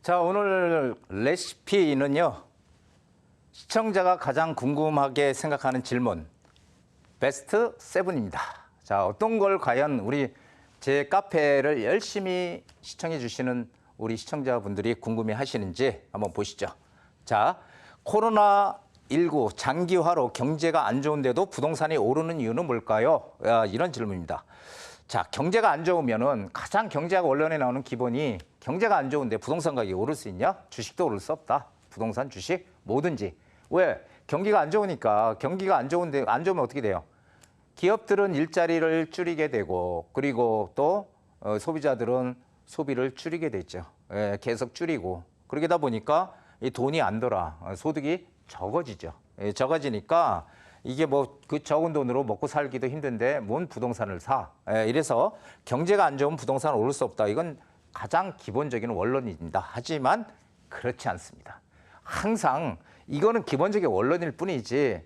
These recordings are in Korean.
자, 오늘 레시피는요. 시청자가 가장 궁금하게 생각하는 질문 베스트 7입니다. 자, 어떤 걸 과연 우리 제 카페를 열심히 시청해 주시는 우리 시청자분들이 궁금해 하시는지 한번 보시죠. 자, 코로나19 장기화로 경제가 안 좋은데도 부동산이 오르는 이유는 뭘까요? 이런 질문입니다. 자, 경제가 안 좋으면은 가장 경제학 원론에 나오는 기본이 경제가 안 좋은데 부동산 가격이 오를 수 있냐? 주식도 오를 수 없다. 부동산, 주식, 뭐든지. 왜? 경기가 안 좋으니까. 경기가 안 좋은데 안 좋으면 어떻게 돼요? 기업들은 일자리를 줄이게 되고, 그리고 또 소비자들은 소비를 줄이게 되죠. 계속 줄이고. 그러다 보니까 이 돈이 안 돌아. 소득이 적어지죠. 적어지니까 이게 뭐 그 적은 돈으로 먹고 살기도 힘든데 뭔 부동산을 사. 이래서 경제가 안 좋으면 부동산은 오를 수 없다. 이건 가장 기본적인 원론입니다. 하지만 그렇지 않습니다. 항상 이거는 기본적인 원론일 뿐이지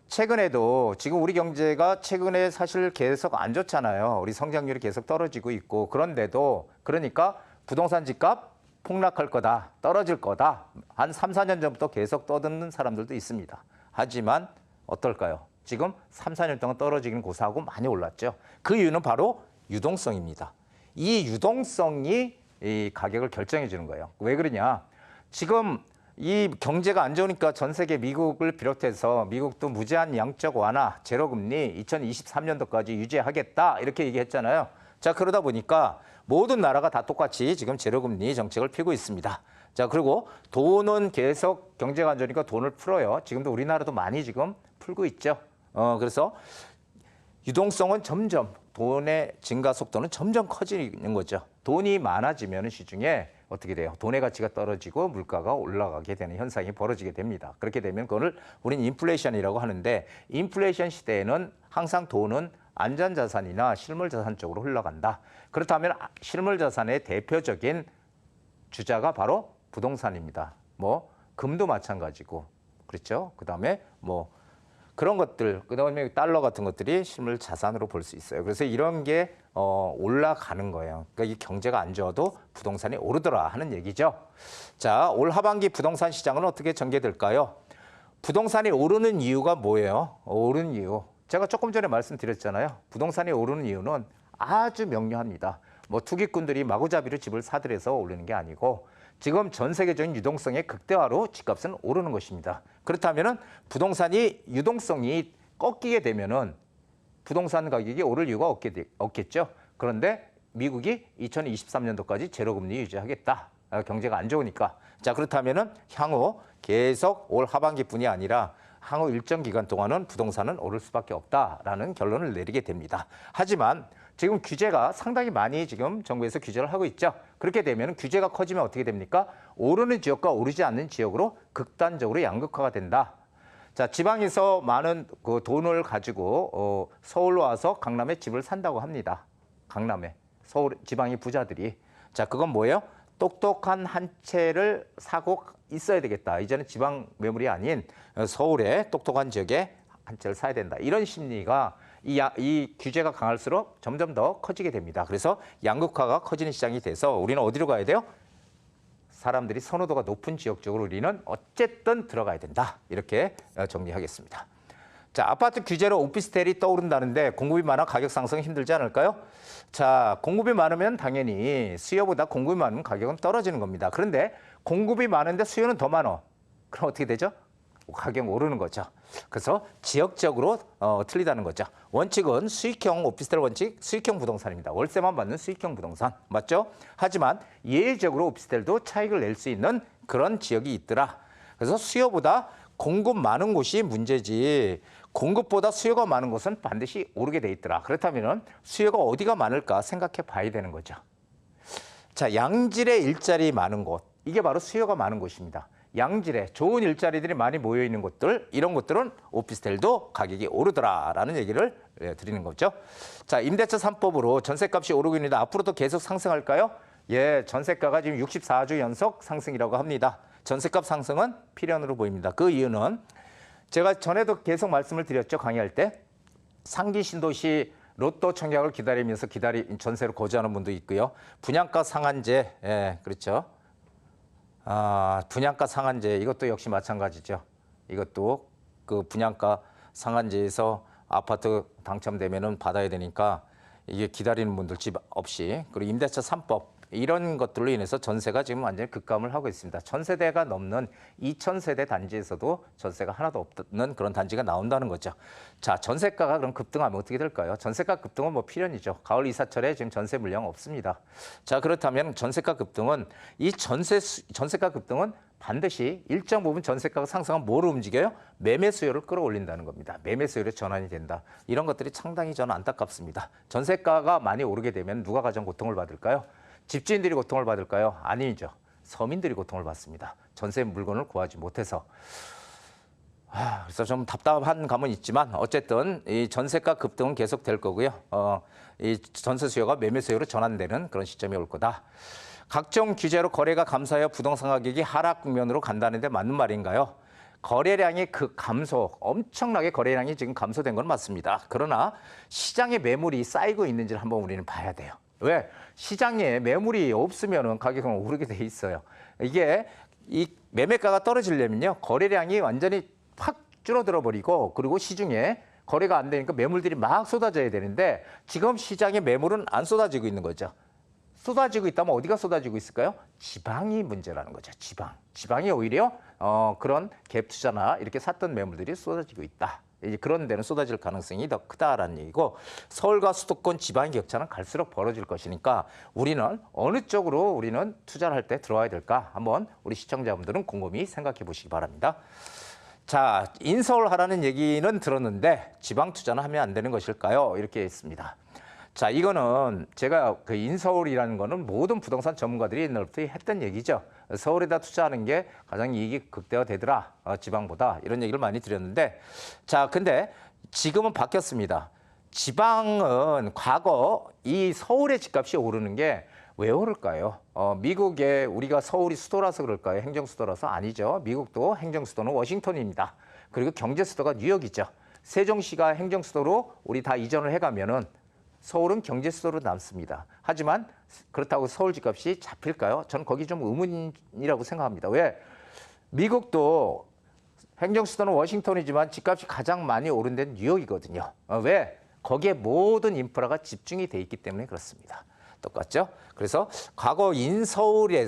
최근에도 지금 우리 경제가 최근에 사실 계속 안 좋잖아요. 우리 성장률이 계속 떨어지고 있고 그런데도 그러니까 부동산 집값 폭락할 거다, 떨어질 거다. 한 3, 4년 전부터 계속 떠드는 사람들도 있습니다. 하지만 어떨까요? 지금 3, 4년 동안 떨어지기는 고사하고 많이 올랐죠. 그 이유는 바로 유동성입니다. 이 유동성이 이 가격을 결정해 주는 거예요. 왜 그러냐? 지금 이 경제가 안 좋으니까 전 세계 미국을 비롯해서 미국도 무제한 양적 완화, 제로금리 2023년도까지 유지하겠다 이렇게 얘기했잖아요. 자, 그러다 보니까 모든 나라가 다 똑같이 지금 제로금리 정책을 펴고 있습니다. 자, 그리고 돈은 계속 경제가 안 좋으니까 돈을 풀어요. 지금도 우리나라도 많이 지금 풀고 있죠. 그래서 유동성은 점점 돈의 증가 속도는 점점 커지는 거죠. 돈이 많아지면 시중에 어떻게 돼요? 돈의 가치가 떨어지고 물가가 올라가게 되는 현상이 벌어지게 됩니다. 그렇게 되면 그걸 우리는 인플레이션이라고 하는데 인플레이션 시대에는 항상 돈은 안전자산이나 실물자산 쪽으로 흘러간다. 그렇다면 실물자산의 대표적인 주자가 바로 부동산입니다. 뭐 금도 마찬가지고 그렇죠. 그다음에 뭐 그런 것들, 그다음에 달러 같은 것들이 실물 자산으로 볼 수 있어요. 그래서 이런 게 올라가는 거예요. 그러니까 이 경제가 안 좋아도 부동산이 오르더라 하는 얘기죠. 자, 올 하반기 부동산 시장은 어떻게 전개될까요? 부동산이 오르는 이유가 뭐예요? 오르는 이유. 제가 조금 전에 말씀드렸잖아요. 부동산이 오르는 이유는 아주 명료합니다. 뭐 투기꾼들이 마구잡이로 집을 사들여서 오르는 게 아니고 지금 전 세계적인 유동성의 극대화로 집값은 오르는 것입니다. 그렇다면은 부동산이 유동성이 꺾이게 되면은 부동산 가격이 오를 이유가 없겠죠. 그런데 미국이 2023년도까지 제로금리 유지하겠다. 경제가 안 좋으니까. 자, 그렇다면은 향후 계속 올 하반기뿐이 아니라 향후 일정 기간 동안은 부동산은 오를 수밖에 없다라는 결론을 내리게 됩니다. 하지만 지금 규제가 상당히 많이 지금 정부에서 규제를 하고 있죠. 그렇게 되면 규제가 커지면 어떻게 됩니까? 오르는 지역과 오르지 않는 지역으로 극단적으로 양극화가 된다. 자, 지방에서 많은 그 돈을 가지고 서울로 와서 강남에 집을 산다고 합니다. 강남에 서울 지방의 부자들이. 자, 그건 뭐예요? 똑똑한 한 채를 사고 있어야 되겠다. 이제는 지방 매물이 아닌 서울의 똑똑한 지역에 한 채를 사야 된다. 이런 심리가 이 규제가 강할수록 점점 더 커지게 됩니다. 그래서 양극화가 커지는 시장이 돼서 우리는 어디로 가야 돼요? 사람들이 선호도가 높은 지역 쪽으로 우리는 어쨌든 들어가야 된다. 이렇게 정리하겠습니다. 자, 아파트 규제로 오피스텔이 떠오른다는데 공급이 많아 가격 상승 힘들지 않을까요? 자, 공급이 많으면 당연히 수요보다 공급이 많으면 가격은 떨어지는 겁니다. 그런데 공급이 많은데 수요는 더 많아. 그럼 어떻게 되죠? 가격 오르는 거죠. 그래서 지역적으로 틀리다는 거죠. 원칙은 수익형 오피스텔 원칙, 수익형 부동산입니다. 월세만 받는 수익형 부동산. 맞죠? 하지만 예외적으로 오피스텔도 차익을 낼 수 있는 그런 지역이 있더라. 그래서 수요보다 공급 많은 곳이 문제지 공급보다 수요가 많은 곳은 반드시 오르게 돼 있더라. 그렇다면 수요가 어디가 많을까 생각해 봐야 되는 거죠. 자, 양질의 일자리 많은 곳. 이게 바로 수요가 많은 곳입니다. 양질의 좋은 일자리들이 많이 모여 있는 곳들, 이런 곳들은 오피스텔도 가격이 오르더라라는 얘기를 드리는 거죠. 자, 임대차 3법으로 전셋값이 오르고 있는데 앞으로도 계속 상승할까요? 예, 전셋가가 지금 64주 연속 상승이라고 합니다. 전셋값 상승은 필연으로 보입니다. 그 이유는 제가 전에도 계속 말씀을 드렸죠. 강의할 때 상기 신도시 로또 청약을 기다리면서 전세로 거주하는 분도 있고요. 분양가 상한제, 예, 그렇죠. 분양가 상한제 이것도 역시 마찬가지죠. 이것도 그 분양가 상한제에서 아파트 당첨되면은 받아야 되니까 이게 기다리는 분들 집 없이 그리고 임대차 3법 이런 것들로 인해서 전세가 지금 완전히 급감을 하고 있습니다. 1000세대가 넘는 2000세대 단지에서도 전세가 하나도 없는 그런 단지가 나온다는 거죠. 자, 전세가가 그럼 급등하면 어떻게 될까요? 전세가 급등은 뭐 필연이죠. 가을 이사철에 지금 전세 물량 없습니다. 자, 그렇다면 전세가 급등은 이 전세가 급등은 반드시 일정 부분 전세가가 상승하면 뭐를 움직여요? 매매 수요를 끌어올린다는 겁니다. 매매 수요로 전환이 된다. 이런 것들이 상당히 저는 안타깝습니다. 전세가가 많이 오르게 되면 누가 가장 고통을 받을까요? 집주인들이 고통을 받을까요? 아니죠. 서민들이 고통을 받습니다. 전세 물건을 구하지 못해서. 그래서 좀 답답한 감은 있지만 어쨌든 이 전세가 급등은 계속 될 거고요. 이 전세 수요가 매매 수요로 전환되는 그런 시점이 올 거다. 각종 규제로 거래가 감소하여 부동산 가격이 하락 국면으로 간다는데 맞는 말인가요? 거래량이 엄청나게 거래량이 지금 감소된 건 맞습니다. 그러나 시장에 매물이 쌓이고 있는지를 한번 우리는 봐야 돼요. 왜? 시장에 매물이 없으면 가격은 오르게 돼 있어요. 이게 이 매매가가 떨어지려면요. 거래량이 완전히 확 줄어들어 버리고 그리고 시중에 거래가 안 되니까 매물들이 막 쏟아져야 되는데 지금 시장에 매물은 안 쏟아지고 있는 거죠. 쏟아지고 있다면 어디가 쏟아지고 있을까요? 지방이 문제라는 거죠. 지방이 오히려 그런 갭 투자나 이렇게 샀던 매물들이 쏟아지고 있다. 이제 그런 데는 쏟아질 가능성이 더 크다라는 얘기고 서울과 수도권 지방의 격차는 갈수록 벌어질 것이니까 우리는 어느 쪽으로 우리는 투자를 할 때 들어와야 될까? 한번 우리 시청자분들은 곰곰이 생각해 보시기 바랍니다. 자, 인서울 하라는 얘기는 들었는데 지방 투자는 하면 안 되는 것일까요? 이렇게 했습니다. 자, 이거는 제가 그 인서울이라는 거는 모든 부동산 전문가들이 옛날부터 했던 얘기죠. 서울에다 투자하는 게 가장 이익이 극대화되더라, 지방보다. 이런 얘기를 많이 드렸는데, 자, 근데 지금은 바뀌었습니다. 지방은 과거 이 서울의 집값이 오르는 게 왜 오를까요? 미국에 우리가 서울이 수도라서 그럴까요? 행정 수도라서 아니죠. 미국도 행정 수도는 워싱턴입니다. 그리고 경제 수도가 뉴욕이죠. 세종시가 행정 수도로 우리 다 이전을 해가면은 서울은 경제 수도로 남습니다. 하지만 그렇다고 서울 집값이 잡힐까요? 저는 거기 좀 의문이라고 생각합니다. 왜? 미국도 행정 수도는 워싱턴이지만 집값이 가장 많이 오른 데는 뉴욕이거든요. 왜? 거기에 모든 인프라가 집중이 돼 있기 때문에 그렇습니다. 똑같죠? 그래서 과거 서울에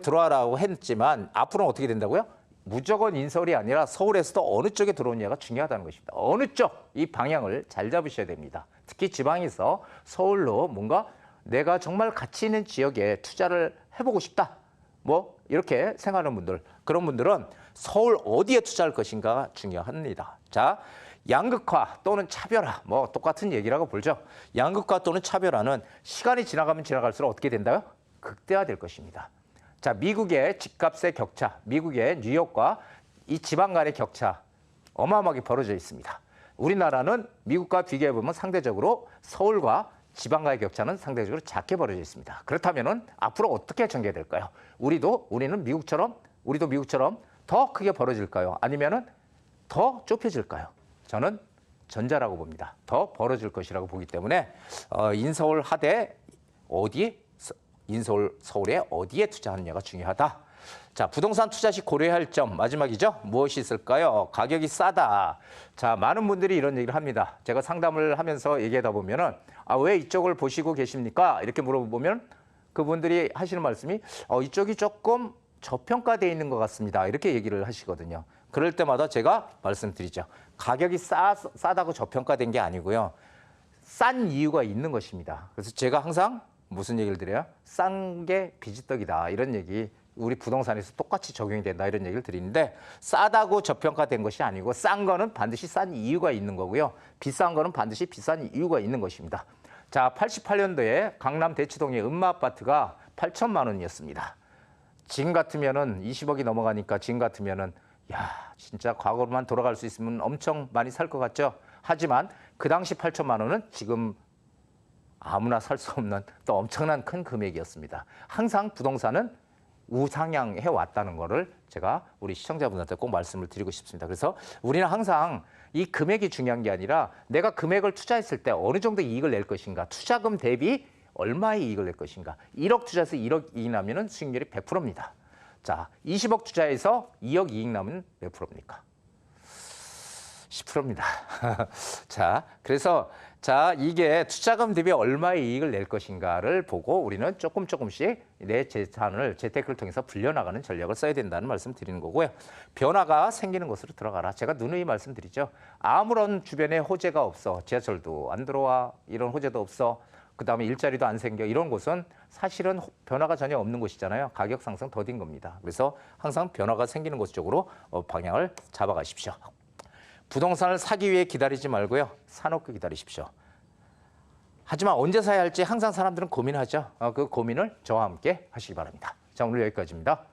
들어와라고 했지만 앞으로는 어떻게 된다고요? 무조건 인서울이 아니라 서울에서도 어느 쪽에 들어오느냐가 중요하다는 것입니다. 어느 쪽, 이 방향을 잘 잡으셔야 됩니다. 특히 지방에서 서울로 뭔가 내가 정말 가치 있는 지역에 투자를 해보고 싶다. 뭐 이렇게 생각하는 분들, 그런 분들은 서울 어디에 투자할 것인가 중요합니다. 자, 양극화 또는 차별화, 뭐 똑같은 얘기라고 보죠. 양극화 또는 차별화는 시간이 지나가면 지나갈수록 어떻게 된다요? 극대화될 것입니다. 자, 미국의 집값의 격차, 미국의 뉴욕과 이 지방 간의 격차 어마어마하게 벌어져 있습니다. 우리나라는 미국과 비교해보면 상대적으로 서울과 지방과의 격차는 상대적으로 작게 벌어져 있습니다. 그렇다면 앞으로 어떻게 전개될까요? 우리도 미국처럼 더 크게 벌어질까요? 아니면 더 좁혀질까요? 저는 전자라고 봅니다. 더 벌어질 것이라고 보기 때문에 인서울 하되 서울에 어디에 투자하느냐가 중요하다. 자, 부동산 투자 시 고려해야 할 점 마지막이죠. 무엇이 있을까요? 가격이 싸다. 자, 많은 분들이 이런 얘기를 합니다. 제가 상담을 하면서 얘기하다 보면은 왜 이쪽을 보시고 계십니까? 이렇게 물어보면 그분들이 하시는 말씀이 이쪽이 조금 저평가되어 있는 것 같습니다. 이렇게 얘기를 하시거든요. 그럴 때마다 제가 말씀드리죠. 가격이 싸다고 저평가된 게 아니고요. 싼 이유가 있는 것입니다. 그래서 제가 항상 무슨 얘기를 드려요? 싼 게 비지떡이다. 이런 얘기 우리 부동산에서 똑같이 적용이 된다. 이런 얘기를 드리는데 싸다고 저평가된 것이 아니고 싼 거는 반드시 싼 이유가 있는 거고요. 비싼 거는 반드시 비싼 이유가 있는 것입니다. 자, 88년도에 강남 대치동의 음마아파트가 8천만 원이었습니다. 지금 같으면은 20억이 넘어가니까 지금 같으면은 진짜 과거로만 돌아갈 수 있으면 엄청 많이 살 것 같죠? 하지만 그 당시 8천만 원은 지금 아무나 살 수 없는 또 엄청난 큰 금액이었습니다. 항상 부동산은 우상향해 왔다는 거를 제가 우리 시청자분들한테 꼭 말씀을 드리고 싶습니다. 그래서 우리는 항상 이 금액이 중요한 게 아니라 내가 금액을 투자했을 때 어느 정도 이익을 낼 것인가, 투자금 대비 얼마의 이익을 낼 것인가. 1억 투자해서 1억 이익 나면은 수익률이 100%입니다. 자, 20억 투자해서 2억 이익 나면 몇 프로입니까? 10%입니다. 자, 그래서 자, 이게 투자금 대비 얼마의 이익을 낼 것인가를 보고 우리는 조금씩 내 재산을 재테크를 통해서 불려나가는 전략을 써야 된다는 말씀 드리는 거고요. 변화가 생기는 곳으로 들어가라. 제가 누누이 말씀드리죠. 아무런 주변에 호재가 없어. 지하철도 안 들어와. 이런 호재도 없어. 그다음에 일자리도 안 생겨. 이런 곳은 사실은 변화가 전혀 없는 곳이잖아요. 가격 상승 더딘 겁니다. 그래서 항상 변화가 생기는 곳 쪽으로 방향을 잡아가십시오. 부동산을 사기 위해 기다리지 말고요. 사놓고 기다리십시오. 하지만 언제 사야 할지 항상 사람들은 고민하죠. 그 고민을 저와 함께 하시기 바랍니다. 자, 오늘 여기까지입니다.